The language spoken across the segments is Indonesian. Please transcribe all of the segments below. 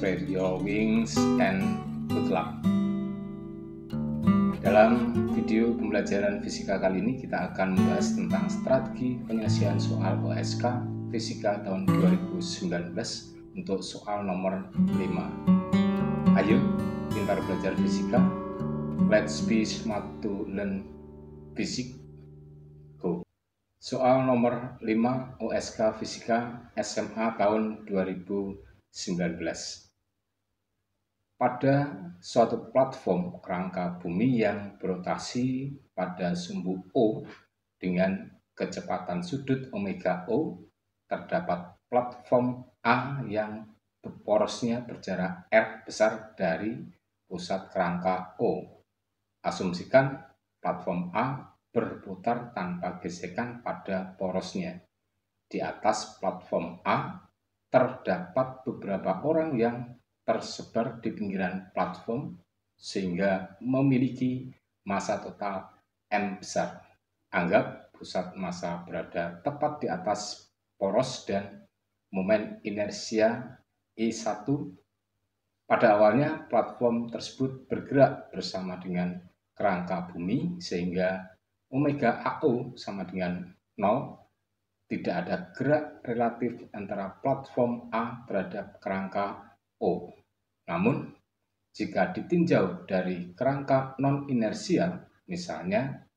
spread your wings and good luck. Dalam video pembelajaran fisika kali ini kita akan membahas tentang strategi penyelesaian soal OSK Fisika tahun 2019 untuk soal nomor 5. Ayo, pintar belajar fisika. Let's be smart to learn physics. Go. Soal nomor 5 OSK Fisika SMA tahun 2019. Pada suatu platform kerangka bumi yang berotasi pada sumbu O dengan kecepatan sudut omega O, terdapat platform A yang porosnya berjarak R besar dari pusat kerangka O. Asumsikan platform A berputar tanpa gesekan pada porosnya. Di atas platform A terdapat beberapa orang yang tersebar di pinggiran platform sehingga memiliki massa total M besar. Anggap pusat massa berada tepat di atas poros dan momen inersia I1. Pada awalnya platform tersebut bergerak bersama dengan kerangka bumi sehingga omega AO sama dengan 0. Tidak ada gerak relatif antara platform A terhadap kerangka O. Namun, jika ditinjau dari kerangka non-inersial, misalnya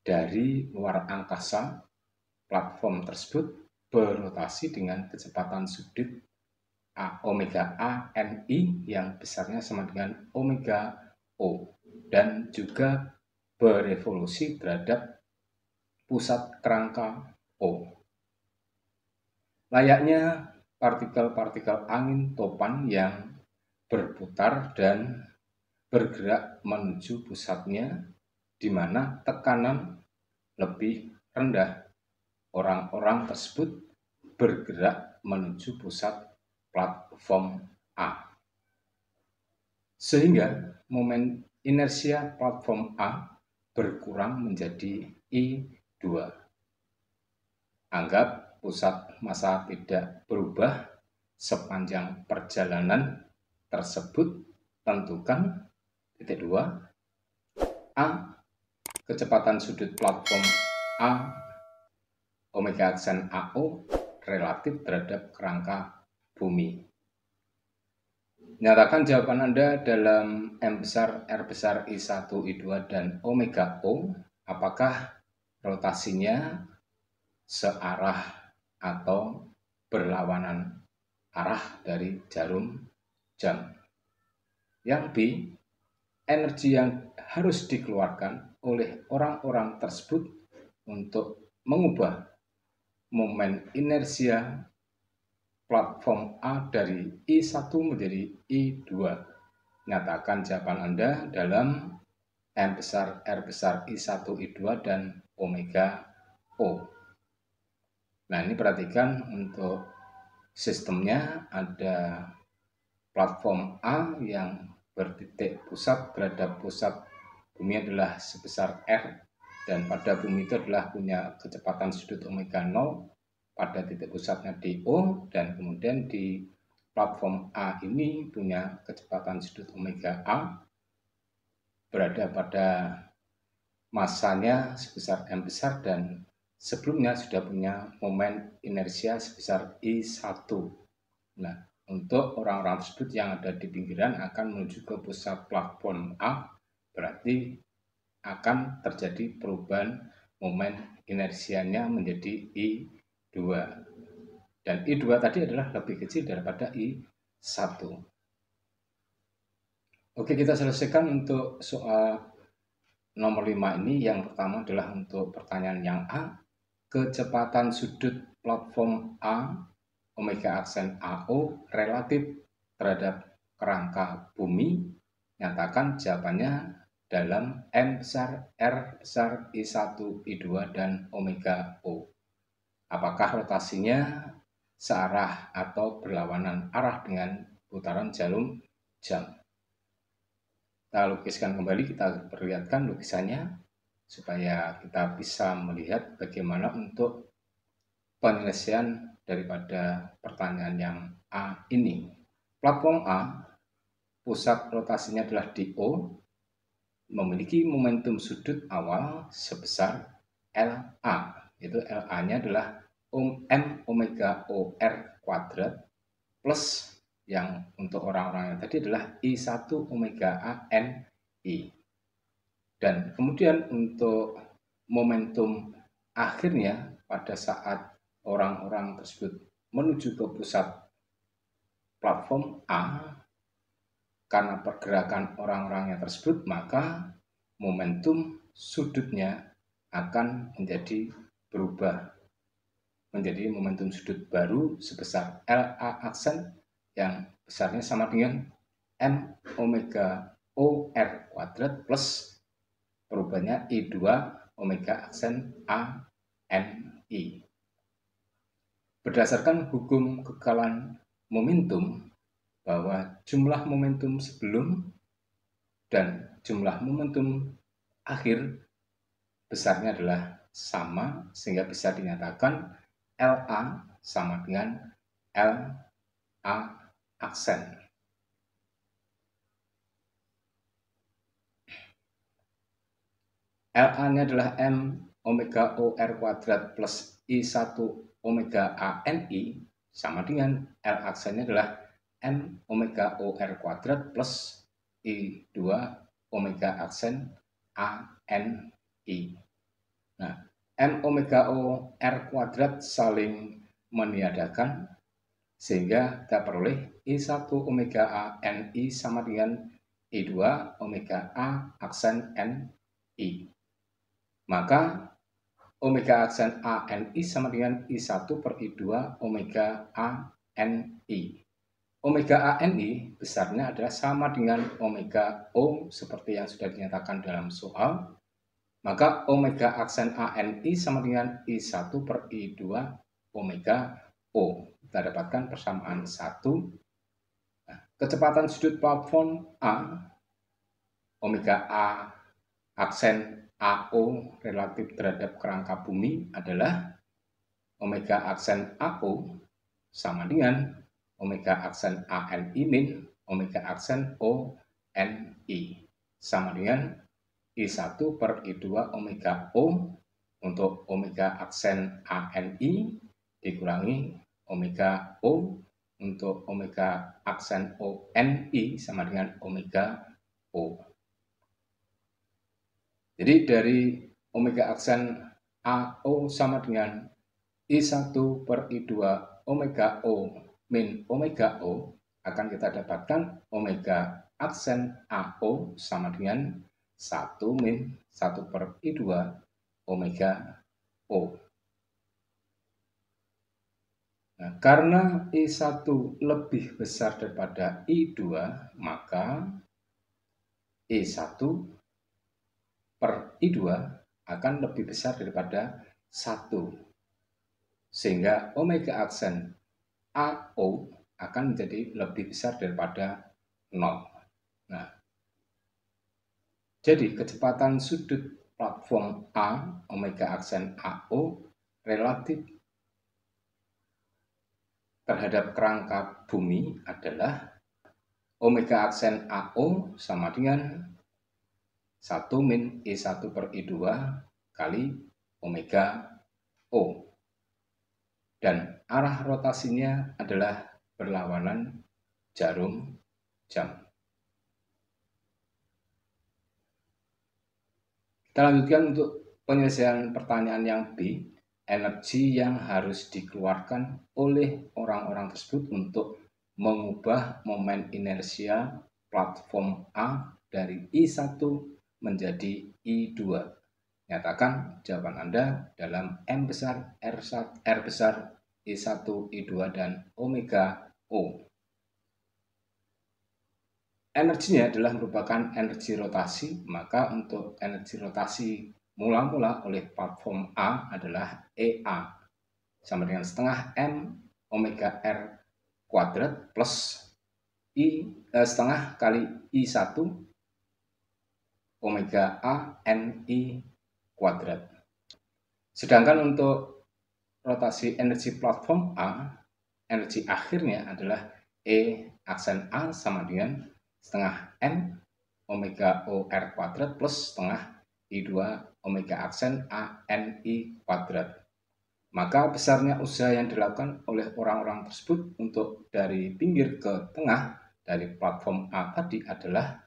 dari luar angkasa, platform tersebut berotasi dengan kecepatan sudut omega A NI yang besarnya sama dengan omega O dan juga berevolusi terhadap pusat kerangka O. Layaknya partikel-partikel angin topan yang berputar dan bergerak menuju pusatnya, di mana tekanan lebih rendah. Orang-orang tersebut bergerak menuju pusat platform A. Sehingga momen inersia platform A berkurang menjadi I2. Anggap pusat massa tidak berubah sepanjang perjalanan tersebut. Tentukan titik 2 A. Kecepatan sudut platform A omega aksen AO relatif terhadap kerangka bumi. Nyatakan jawaban Anda dalam M besar, R besar, I1, I2, dan omega O. Apakah rotasinya searah atau berlawanan arah dari jarum jam? Yang B, energi yang harus dikeluarkan oleh orang-orang tersebut untuk mengubah momen inersia platform A dari I1 menjadi I2. Nyatakan jawaban Anda dalam M besar, R besar, I1, I2, dan omega O. Nah, ini perhatikan untuk sistemnya ada platform A yang bertitik pusat terhadap pusat bumi adalah sebesar R, dan pada bumi itu adalah punya kecepatan sudut omega 0 pada titik pusatnya di O, dan kemudian di platform A ini punya kecepatan sudut omega A berada pada massanya sebesar M besar dan sebelumnya sudah punya momen inersia sebesar I1. Nah, untuk orang-orang tersebut yang ada di pinggiran akan menuju ke pusat platform A, berarti akan terjadi perubahan momen inersianya menjadi I2. Dan I2 tadi adalah lebih kecil daripada I1. Oke, kita selesaikan untuk soal nomor 5 ini. Yang pertama adalah untuk pertanyaan yang A. Kecepatan sudut platform A omega aksen AO relatif terhadap kerangka bumi. Nyatakan jawabannya dalam M besar, R besar, I1, I2, dan omega O. Apakah rotasinya searah atau berlawanan arah dengan putaran jarum jam? Kita lukiskan kembali, kita perlihatkan lukisannya supaya kita bisa melihat bagaimana untuk penyelesaian daripada pertanyaan yang A ini. Platform A, pusat rotasinya adalah di O, memiliki momentum sudut awal sebesar LA. Itu LA-nya adalah M omega OR kuadrat plus yang untuk orang-orang yang tadi adalah I1 omega A NI. Dan kemudian untuk momentum akhirnya pada saat orang-orang tersebut menuju ke pusat platform A, karena pergerakan orang-orangnya tersebut, maka momentum sudutnya akan menjadi berubah menjadi momentum sudut baru sebesar LA aksen yang besarnya sama dengan M omega OR kuadrat plus perubahannya I2 omega aksen A NI. Berdasarkan hukum kekekalan momentum, bahwa jumlah momentum sebelum dan jumlah momentum akhir besarnya adalah sama, sehingga bisa dinyatakan LA sama dengan LA aksen. LA-nya adalah M omega OR kuadrat plus I1 omega ANI sama dengan L aksennya adalah M omega OR kuadrat plus I2 omega aksen ANI. Nah, M omega OR kuadrat saling meniadakan sehingga kita peroleh I1 omega ANI sama dengan I2 omega A aksen NI. Maka omega aksen ANI sama dengan I1 per I2 omega ANI. Omega ANI besarnya adalah sama dengan omega O seperti yang sudah dinyatakan dalam soal. Maka omega aksen ANI sama dengan I1 per I2 omega O. Kita dapatkan persamaan 1. Nah, kecepatan sudut platform A, omega A aksen AO relatif terhadap kerangka bumi adalah omega aksen AO sama dengan omega aksen ANI min omega aksen ONI sama dengan I1 per I2 omega O untuk omega aksen ANI dikurangi omega O untuk omega aksen ONI sama dengan omega O. Jadi dari omega aksen AO sama dengan I1 per I2 omega O min omega O akan kita dapatkan omega aksen AO sama dengan 1 min 1 per I2 omega O. Nah, karena I1 lebih besar daripada I2, maka I1 per I2 akan lebih besar daripada 1. Sehingga omega aksen AO akan menjadi lebih besar daripada 0. Nah, jadi kecepatan sudut platform A omega aksen AO relatif terhadap kerangka bumi adalah omega aksen AO sama dengan 1 min I1 per I2 kali omega O. Dan arah rotasinya adalah berlawanan jarum jam. Kita lanjutkan untuk penyelesaian pertanyaan yang B. Energi yang harus dikeluarkan oleh orang-orang tersebut untuk mengubah momen inersia platform A dari I1 menjadi I2. Nyatakan jawaban Anda dalam M besar, R besar, I1, I2, dan omega O. Energinya adalah merupakan energi rotasi, maka untuk energi rotasi mula-mula oleh platform A adalah EA sama dengan setengah M omega R kuadrat plus setengah kali I1 omega A NI kuadrat. Sedangkan untuk rotasi energi platform A, energi akhirnya adalah E aksen A sama dengan setengah M omega O R kuadrat plus setengah I2 omega aksen A N I kuadrat. Maka besarnya usaha yang dilakukan oleh orang-orang tersebut untuk dari pinggir ke tengah dari platform A tadi adalah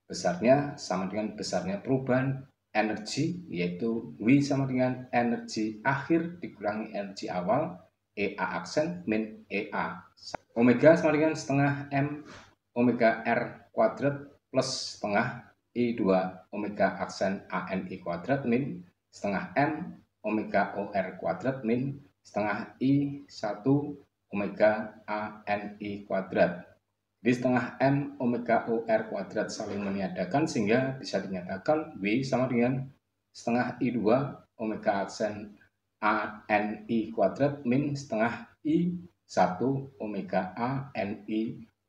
besarnya sama dengan besarnya perubahan energi, yaitu W sama dengan energi akhir dikurangi energi awal EA aksen min EA. Omega sama dengan setengah M omega R kuadrat plus setengah I2 omega aksen ANI kuadrat min setengah M omega OR kuadrat min setengah I1 omega ANI kuadrat. Di setengah M omega OR kuadrat saling meniadakan sehingga bisa dinyatakan W sama dengan setengah I2 omega aksen ANI kuadrat min setengah I1 omega ANI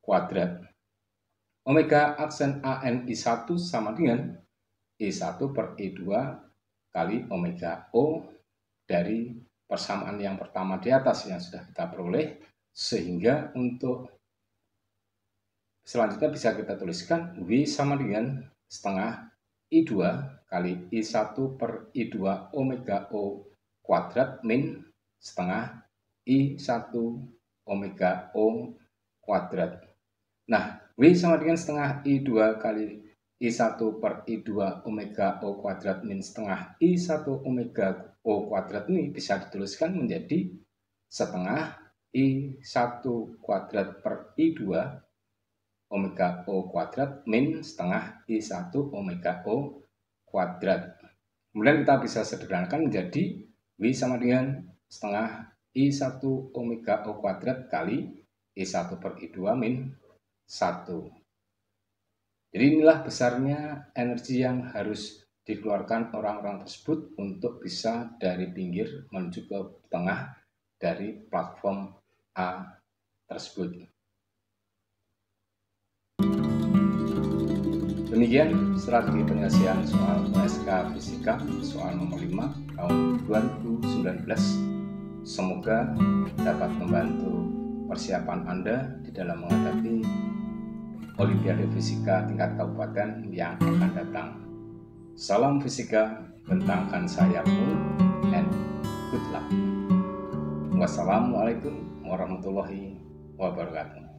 kuadrat. Omega aksen ANI1 sama dengan I1 per I2 kali omega O dari persamaan yang pertama di atas yang sudah kita peroleh, sehingga untuk selanjutnya bisa kita tuliskan W sama dengan setengah I2 kali I1 per I2 omega O kuadrat min setengah I1 omega O kuadrat. Nah, W sama dengan setengah I2 kali I1 per I2 omega O kuadrat min setengah I1 omega O kuadrat ini bisa dituliskan menjadi setengah I1 kuadrat per I2 omega O kuadrat min setengah I1 omega O kuadrat. Kemudian kita bisa sederhanakan menjadi W sama dengan setengah I1 omega O kuadrat kali I1 per I2 min 1. Jadi inilah besarnya energi yang harus dikeluarkan orang-orang tersebut untuk bisa dari pinggir menuju ke tengah dari platform A tersebut. Demikian strategi penyelesaian soal USK Fisika soal nomor 5 tahun 2019. Semoga dapat membantu persiapan Anda di dalam menghadapi Olimpiade Fisika tingkat kabupaten yang akan datang. Salam fisika, bentangkan sayapmu, and good luck. Wassalamualaikum warahmatullahi wabarakatuh.